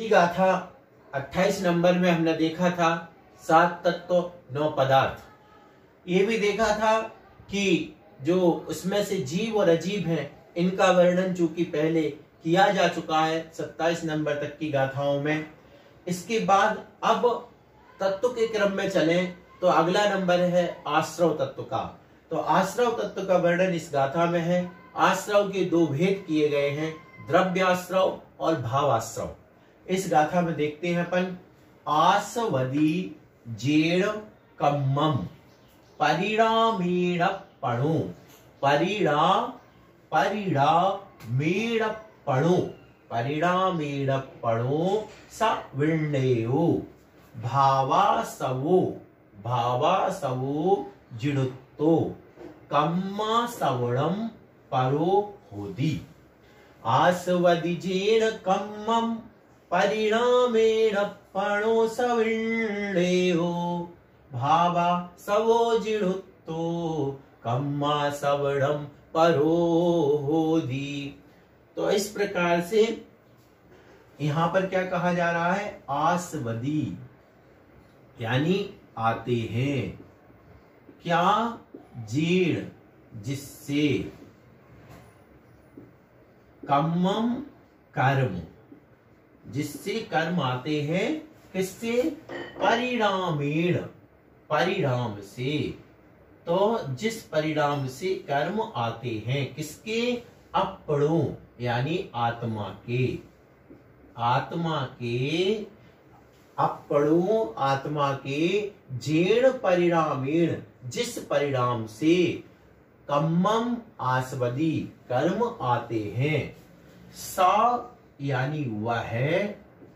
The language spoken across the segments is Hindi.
गाथा 28 नंबर में हमने देखा था 7 तत्व 9 पदार्थ। ये भी देखा था कि जो उसमें से जीव और अजीब हैं, इनका वर्णन चूंकि पहले किया जा चुका है 27 नंबर तक की गाथाओं में। इसके बाद अब तत्व के क्रम में चलें तो अगला नंबर है आश्रव तत्व का। तो आश्रव तत्व का वर्णन इस गाथा में है। आश्रव के दो भेद किए गए हैं, द्रव्याश्रव और भावाश्रव। इस गाथा में देखते हैं अपन। आसवदी जेड़ कम्मम परिणामेण पणु परिणामेण पणु स विण्डेयो भावासवो जिणुत्तो कम्मा सवणम परो होदी। आसवदिजेण कम्मम परिणामेण पणो सविण्डेयो भावा सवो जिणुत्तो कम्मा सवणम परो होदी। तो इस प्रकार से यहां पर क्या कहा जा रहा है? आसवदी यानी आते हैं, क्या? जीर्ण जिससे, कम्मम कर्म जिससे कर्म आते हैं, किससे? परिणामेण परिणाम से। तो जिस परिणाम से कर्म आते हैं, किसके? अपणों यानी आत्मा के, अपणों आत्मा के जीर्ण परिणामेण जिस परिणाम से कम्मम आस्वदी कर्म आते हैं, सा यानी वह,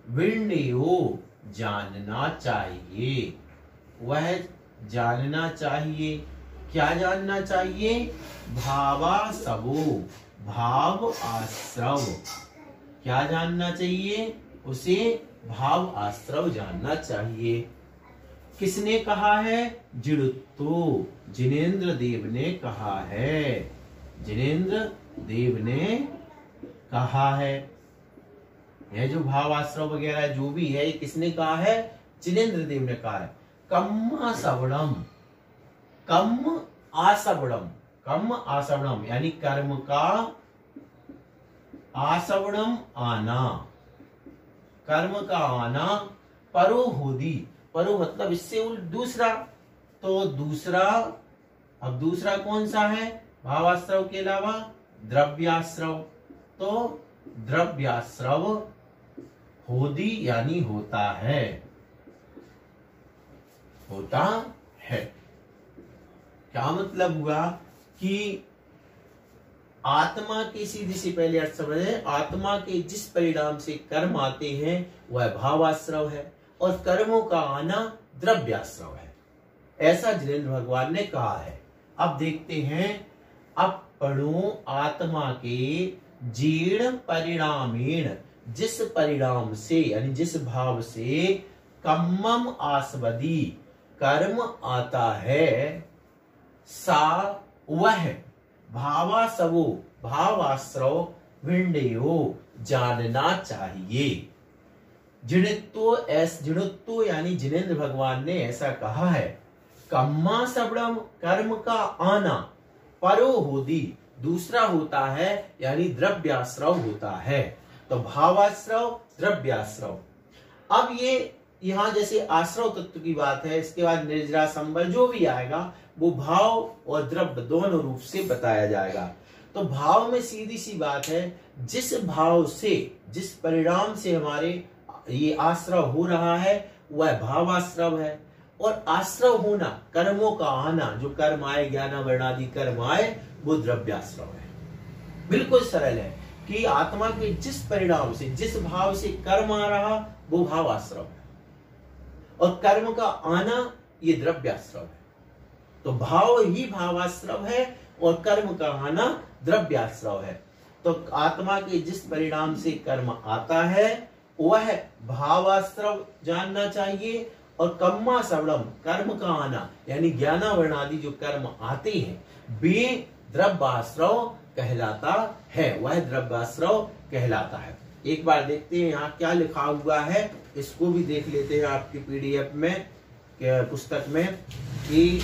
विण्डेयो जानना चाहिए, वह जानना चाहिए। क्या जानना चाहिए? भावासवो भाव आश्रव। क्या जानना चाहिए? उसे भाव आश्रव जानना चाहिए। किसने कहा है? जिणुत्तो जिनेन्द्र देव ने कहा है, जिनेन्द्र देव ने कहा है। यह जो भाव आश्रव वगैरह जो भी है, किसने कहा है? जिनेन्द्र देव ने कहा है। कम्म आसवणम यानी कर्म का आसवणम आना, कर्म का आना, परो होदी, परो मतलब इससे दूसरा। तो दूसरा, अब दूसरा कौन सा है भावाश्रव के अलावा? द्रव्याश्रव। तो द्रव्याश्रव होदी यानी होता है, होता है। क्या मतलब हुआ कि आत्मा के, सीधी सी पहले अर्थ समझे, आत्मा के जिस परिणाम से कर्म आते हैं वह भावाश्रव है और कर्मों का आना द्रव्याश्रव है, ऐसा जिनेन्द्र भगवान ने कहा है। अब देखते हैं, अपणों आत्मा के जीर्ण परिणामेण जिस परिणाम से यानी जिस भाव से कम्मम आस्वदी कर्म आता है, सा वह भावासवो भावाश्रव विण्डेयो जानना चाहिए। जिणुत्तो यानी जिनेन्द्र भगवान ने ऐसा कहा है। कम्मा सबड़म कर्म का आना, परो होदी दूसरा होता है यानी द्रव्याश्रव होता है। तो भावाश्रव द्रव्याश्रव। अब ये यहां जैसे आश्रव तत्व की बात है, इसके बाद निर्जरा संबल जो भी आएगा वो भाव और द्रव्य दोनों रूप से बताया जाएगा। तो भाव में सीधी सी बात है, जिस भाव से जिस परिणाम से हमारे ये आश्रव हो रहा है वह भावाश्रव है। और आश्रव होना, कर्मों का आना, जो कर्म आए, ज्ञान वर्णादि कर्म आए, वो द्रव्याश्रव है। बिल्कुल सरल है कि आत्मा के जिस परिणाम से जिस भाव से कर्म आ रहा वो भावाश्रव है और कर्म का आना ये द्रव्याश्रव है। तो भाव ही भावाश्रव है और कर्म का आना द्रव्याश्रव है। तो आत्मा के जिस परिणाम से कर्म आता है वह भावाश्रव जानना चाहिए और कम्मा सवड़म कर्म का आना यानी ज्ञानावरण आदि जो कर्म आते हैं वे द्रव्याश्रव कहलाता है, वह द्रव्याश्रव कहलाता है। एक बार देखते हैं यहाँ क्या लिखा हुआ है, इसको भी देख लेते हैं आपकी पीडीएफ में, पुस्तक में, कि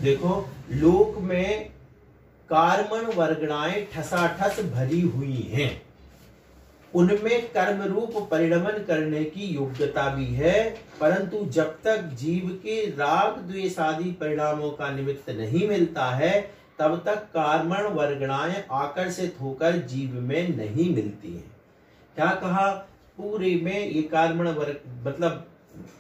देखो लोक में कार्मण वर्गणाएं ठसाठस भरी हुई हैं, उनमें कर्म रूप परिणमन करने की योग्यता भी है, परंतु जब तक जीव के राग द्वेष आदि परिणामों का निमित्त नहीं मिलता है तब तक कार्मण वर्गणाएं आकर्षित होकर जीव में नहीं मिलती हैं। क्या कहा, पूरे में ये कार्मण वर्ग मतलब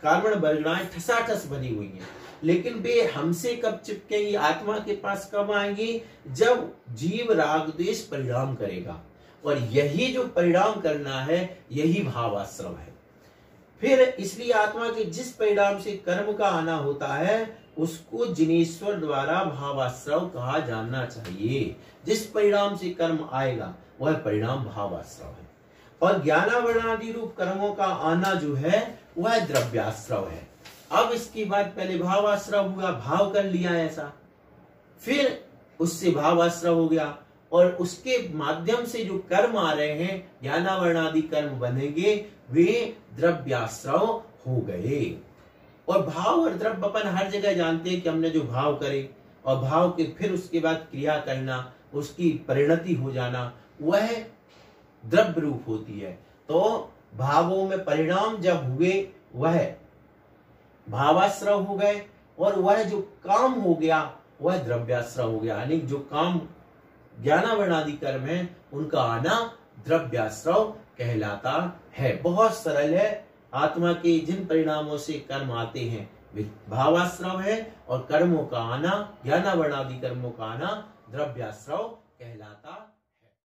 कार्मण वर्गणाएं ठसाठस बनी हुई हैं, लेकिन वे हमसे कब चिपकेंगी, आत्मा के पास कब आएंगी, जब जीव राग द्वेष परिणाम करेगा, और यही जो परिणाम करना है यही भावाश्रव है। फिर इसलिए आत्मा के जिस परिणाम से कर्म का आना होता है उसको जिनेश्वर द्वारा भावाश्रव कहा जाना चाहिए। जिस परिणाम से कर्म आएगा वह परिणाम भावाश्रव है, और ज्ञानावरणादि रूप कर्मों का आना जो है वह द्रव्याश्रव है। अब इसके बाद पहले भावाश्रव हुआ, भाव कर लिया ऐसा, फिर उससे भावाश्रव हो गया, और उसके माध्यम से जो कर्म आ रहे हैं ज्ञानावरणादि कर्म बनेंगे, वे द्रव्याश्रव हो गए। और भाव और द्रव्य अपन हर जगह जानते हैं कि हमने जो भाव करे और भाव के फिर उसके बाद क्रिया करना, उसकी परिणति हो जाना, वह द्रव्य रूप होती है। तो भावों में परिणाम जब हुए वह भावाश्रव हो गए, और वह जो काम हो गया वह द्रव्याश्रव हो गया, यानी जो काम ज्ञानावरणादि कर्म है उनका आना द्रव्याश्रव कहलाता है। बहुत सरल है, आत्मा के जिन परिणामों से कर्म आते हैं वे भावाश्रव है, और कर्मों का आना ज्ञानावरणादि कर्मों का आना द्रव्याश्रव कहलाता